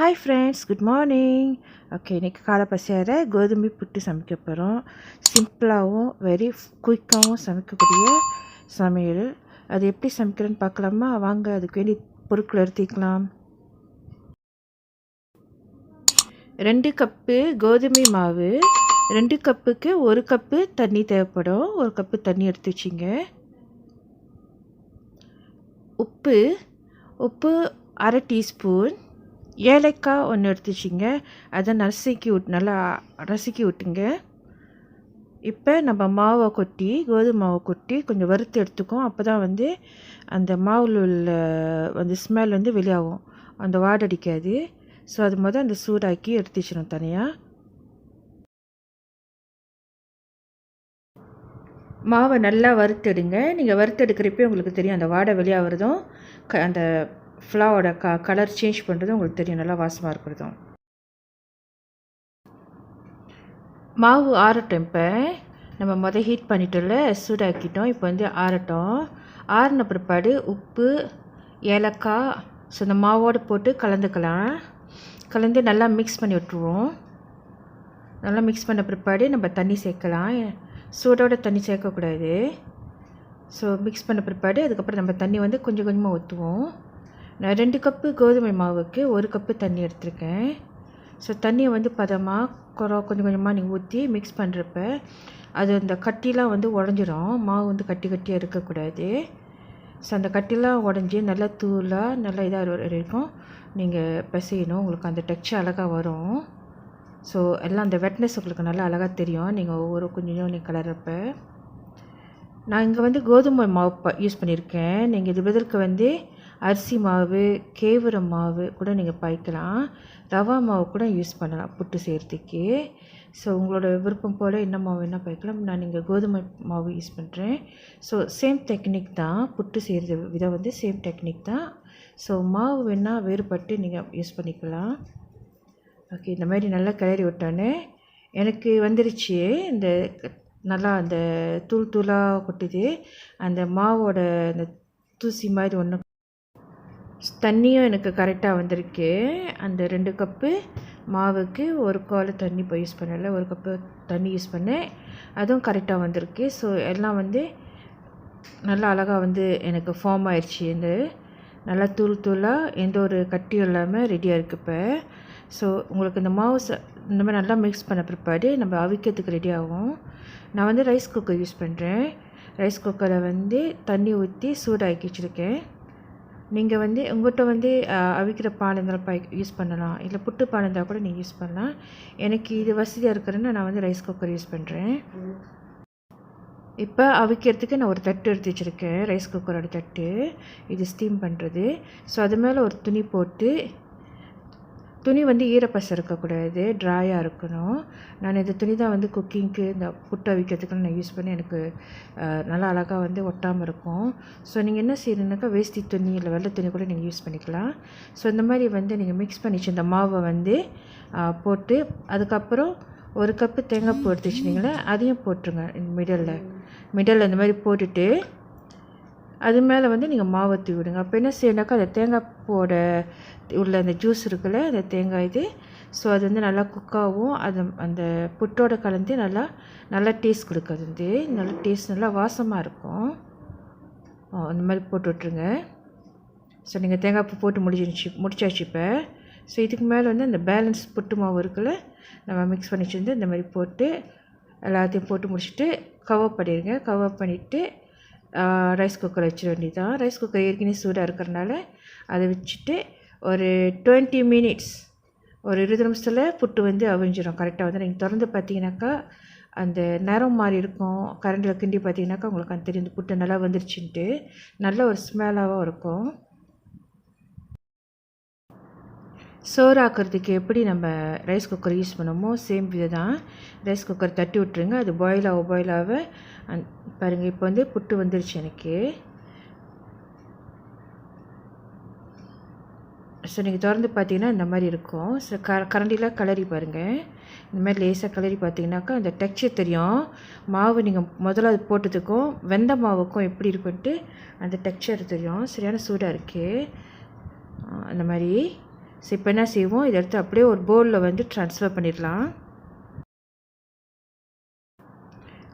Hi friends, good morning. Okay, இன்றைக்கி காலை பசியார கோதுமை புட்டு சமைக்க போகிறோம். சிம்பிளாகவும் வெரி குயிக்காகவும் சமைக்கக்கூடிய சமையல். அது எப்படி சமைக்கிறேன்னு பார்க்கலாமா? வாங்க, அதுக்கு வேண்டிய பொருட்கள் எடுத்துக்கலாம். 2 கப்பு கோதுமை மாவு, 2 கப்புக்கு 1 கப்பு தண்ணி தேவைப்படும். 1 கப்பு தண்ணி எடுத்து வச்சிங்க. உப்பு 1/2 டீஸ்பூன். ஏலக்காய் 1 எடுத்து வச்சிங்க. அதை நல்லா நசுக்கி விட்டுங்க. இப்போ நம்ம மாவை கொட்டி, கோதுமை மாவை கொட்டி கொஞ்சம் வறுத்து எடுத்துக்கோம். அப்போ தான் அந்த மாவில் உள்ள ஸ்மெல் வெளியாகும், அந்த வாடை அடிக்காது. ஸோ அது அந்த சூடாக்கி எடுத்து வச்சிடணும் தனியாக. மாவை நல்லா வறுத்தெடுங்க. நீங்கள் வறுத்தெடுக்கிறப்பே உங்களுக்கு தெரியும் அந்த வாடை வெளியாகிறதும் அந்த ஃப்ளாவோட கலர் சேஞ்ச் பண்ணுறதும் உங்களுக்கு தெரியும், நல்லா வாசமாக இருக்கிறதும். மாவு ஆறட்டும். இப்போ நம்ம ஹீட் பண்ணிட்டோம்ல, சூடாக்கிட்டோம். இப்போ ஆறட்டும். ஆறின பிற்பாடு உப்பு, ஏலக்காய் இந்த மாவோடு போட்டு கலந்து நல்லா மிக்ஸ் பண்ணி விட்டுருவோம். நல்லா மிக்ஸ் பண்ண பிற்பாடு நம்ம தண்ணி சேர்க்கலாம். சூடோட தண்ணி சேர்க்கக்கூடாது. ஸோ மிக்ஸ் பண்ண பிற்பாடு அதுக்கப்புறம் நம்ம தண்ணி கொஞ்சம் கொஞ்சமாக ஊற்றுவோம். நான் 2 கப்பு கோதுமை மாவுக்கு 1 கப்பு தண்ணி எடுத்திருக்கேன். ஸோ தண்ணியை பதமாக கொஞ்சம் கொஞ்சமாக நீங்கள் ஊற்றி மிக்ஸ் பண்ணுறப்ப அது அந்த கட்டிலாம் உடஞ்சிரும். மாவு கட்டியாக இருக்கக்கூடாது. ஸோ அந்த கட்டிலாம் உடஞ்சி நல்லா தூளாக நல்லா இதாக வரைக்கும் நீங்கள் பிசையணும். உங்களுக்கு அந்த டெக்ஸ்சர் அழகாக வரும். ஸோ எல்லாம் அந்த வெட்னஸ் உங்களுக்கு நல்லா அழகாக தெரியும் நீங்கள் ஒவ்வொரு கொஞ்சம் நீங்கள் கலர்றப்ப. நான் இங்கே கோதுமை மாவு யூஸ் பண்ணியிருக்கேன். நீங்கள் இது பதிலுக்கு அரிசி மாவு, கேவுரு மாவு கூட நீங்கள் பாய்க்கலாம். ரவா மாவு கூட யூஸ் பண்ணலாம் புட்டு செய்கிறதுக்கு. ஸோ உங்களோட விருப்பம் போல் என்ன மாவு என்ன பாய்க்கலாம். நான் இங்கே கோதுமை மாவு யூஸ் பண்ணுறேன். ஸோ சேம் டெக்னிக் தான், புட்டு செய்கிறது விதம் சேம் டெக்னிக் தான். ஸோ மாவு வேணால் வேறுபட்டு நீங்கள் யூஸ் பண்ணிக்கலாம். ஓகே, இந்த மாதிரி நல்லா கிளறி விட்டோன்னே எனக்கு வந்துருச்சு. இந்த நல்லா அந்த தூளாக கொட்டுது. அந்த மாவோட அந்த தூசி மாதிரி ஒன்று. தண்ணியும் எனக்கு கரெக்டாக வந்திருக்கு. அந்த 2 கப்பு மாவுக்கு 1 கால் தண்ணி இப்போ யூஸ் பண்ணலை, 1 கப்பு தண்ணி யூஸ் பண்ணேன். அதுவும் கரெக்டாக வந்திருக்கு. ஸோ எல்லாம் நல்லா அழகாக எனக்கு ஃபார்ம் ஆயிடுச்சு. நல்லா தூளாக எந்த ஒரு கட்டியும் இல்லாமல் ரெடியாக இருக்குது இப்போ. ஸோ உங்களுக்கு இந்த மாவு இந்த மாதிரி நல்லா மிக்ஸ் பண்ண பிற்பாடு நம்ம அவிக்கிறதுக்கு ரெடி ஆகும். நான் ரைஸ் குக்கர் யூஸ் பண்ணுறேன். ரைஸ் குக்கரை தண்ணி ஊற்றி சூடாக்கி வச்சுருக்கேன். நீங்கள் உங்கள்கிட்ட அவிக்கிற பானை இருந்தாலும் யூஸ் பண்ணலாம், இல்லை புட்டு பானை இருந்தால் கூட நீங்கள் யூஸ் பண்ணலாம். எனக்கு இது வசதியாக இருக்கிறேன்னு நான் ரைஸ் குக்கர் யூஸ் பண்ணுறேன். இப்போ அவிக்கிறதுக்கு நான் ஒரு தட்டு எடுத்து வச்சுருக்கேன், ரைஸ் குக்கரோட தட்டு. இது ஸ்டீம் பண்ணுறது. ஸோ அது மேலே ஒரு துணி போட்டு, துணி ஈரப்பசை இருக்கக்கூடாது, ட்ராயாக இருக்கணும். நான் இந்த துணி தான் குக்கிங்க்கு இந்த புட்டு அவிக்கிறதுக்கு நான் யூஸ் பண்ணி எனக்கு நல்லா அழகாக ஒட்டாமல் இருக்கும். ஸோ நீங்கள் என்ன செய்யணுன்னாக்கா வேஷ்டி துணி இல்லை வெள்ளை துணி கூட நீங்கள் யூஸ் பண்ணிக்கலாம். ஸோ இந்த மாதிரி நீங்கள் மிக்ஸ் பண்ணிச்சு இந்த மாவை போட்டு, அதுக்கப்புறம் 1 கப்பு தேங்காய் பூ எடுத்து வச்சுருந்தீங்களே அதையும் போட்டுருங்க. மிடலில் இந்த மாதிரி போட்டுட்டு அது மேலே நீங்கள் மாவை ஊற்றி விடுங்க. அப்போ என்ன செய்யணுனாக்கா அந்த தேங்காய் பூவோட உள்ள அந்த ஜூஸ் இருக்குல்ல, அந்த தேங்காய் இது. ஸோ அது நல்லா குக்காகவும் அந்த புட்டோட கலந்து நல்லா டேஸ்ட் கொடுக்குறது. நல்லா டேஸ்ட் நல்லா வாசமாக இருக்கும். அந்த மாதிரி போட்டு விட்ருங்க. ஸோ நீங்கள் தேங்காய் பூ போட்டு முடிச்சாச்சு இப்போ. ஸோ இதுக்கு மேலே அந்த பேலன்ஸ் புட்டு மாவு இருக்குல்ல, நம்ம மிக்ஸ் பண்ணி வச்சுருந்து இந்த மாதிரி போட்டு எல்லாத்தையும் போட்டு முடிச்சுட்டு கவர் பண்ணிடுங்க. கவர் பண்ணிவிட்டு ரைஸ் குக்கரை வச்சிட வேண்டியதான். ரைஸ் குக்கர் ஏற்கனவே சூடாக இருக்கிறனால அதை வச்சுட்டு ஒரு 20 மினிட்ஸ், ஒரு 20 நிமிஷத்தில் புட்டு அவிஞ்சிடும் கரெக்டாக. நீங்கள் திறந்து பார்த்தீங்கன்னாக்கா அந்த நிறம் மாதிரி இருக்கும். கரண்டில் கிண்டி பார்த்தீங்கன்னாக்கா உங்களுக்கு அந்த தெரியும் புட்டு நல்லா வந்துருச்சுன்ட்டு. நல்ல ஒரு ஸ்மெல்லாகவும் இருக்கும். சோறு ஆக்கிறதுக்கு எப்படி நம்ம ரைஸ் குக்கர் யூஸ் பண்ணுமோ சேம் விதை தான். ரைஸ் குக்கர் தட்டி விட்டுருங்க. அது பாயில் ஆக பாருங்கள். இப்போ புட்டு வந்துருச்சு எனக்கு. ஸோ நீங்கள் திறந்து பார்த்தீங்கன்னா இந்த மாதிரி இருக்கும். ஸோ கரண்டியில் கலரி பாருங்கள். இந்த மாதிரி லேசாக கலரி பார்த்தீங்கன்னாக்கா அந்த டெக்ஸ்சர் தெரியும். மாவு நீங்கள் முதல்ல அது போட்டதுக்கும் வெந்த மாவுக்கும் எப்படி இருக்குன்ட்டு அந்த டெக்ஸ்சர் தெரியும். சரியான சூடாக இருக்குது அந்த மாதிரி. ஸோ இப்போ என்ன செய்வோம், இதை எடுத்து அப்படியே ஒரு பவுலில் வந்து ட்ரான்ஸ்ஃபர் பண்ணிடலாம்.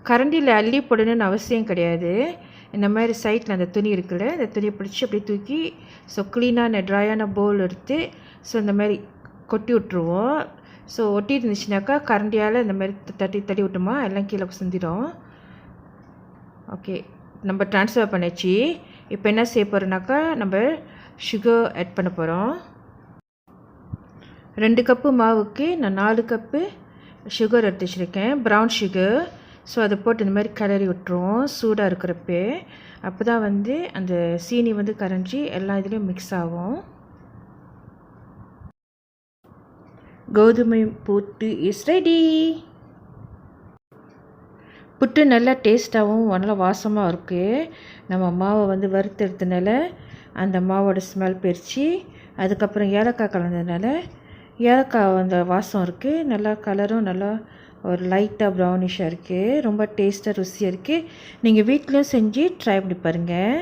கரண்டியில் அள்ளி போடணும்னு அவசியம் கிடையாது. இந்த மாதிரி சைட்டில் அந்த துணி இருக்குல்ல, அந்த துணியை பிடிச்சி அப்படியே தூக்கி ஸோ க்ளீனான ட்ரையான பவுல் எடுத்து ஸோ இந்த மாதிரி கொட்டி விட்ருவோம். ஸோ ஒட்டி இருந்துச்சுனாக்கா கரண்டியால் இந்த மாதிரி தட்டி தட்டி விட்டோமா எல்லாம் கீழே சிந்திடும். ஓகே, நம்ம ட்ரான்ஸ்ஃபர் பண்ணிச்சு. இப்போ என்ன செய்ய போகிறோம்னாக்கா நம்ம சுகர் ஆட் பண்ண போகிறோம். 2 கப்பு மாவுக்கு நான் 4 கப்பு சுகர் எடுத்து வச்சுருக்கேன், ப்ரௌன் சுகர். ஸோ அதை போட்டு இந்த மாதிரி கிளறி விட்டுருவோம் சூடாக இருக்கிறப்ப. அப்போ தான் வந்து அந்த சீனி வந்து கரைஞ்சி எல்லா இதுலேயும் மிக்ஸ் ஆகும். கோதுமை புட்டு இஸ் ரெடி. புட்டு நல்லா டேஸ்ட்டாகவும் நல்லா வாசமாக இருக்குது. நம்ம மாவை வந்து வறுத்தெடுத்தனால அந்த மாவோட ஸ்மெல் பிரித்து, அதுக்கப்புறம் ஏலக்காய் கலந்ததுனால ஏலக்காய் அந்த வாசம் இருக்குது. நல்லா கலரும் நல்லா ஒரு லைட்டாக ப்ரௌனிஷாக இருக்குது. ரொம்ப டேஸ்ட்டாக ருசியாக இருக்குது. நீங்கள் வீட்டிலையும் செஞ்சு ட்ரை பண்ணி பாருங்கள்.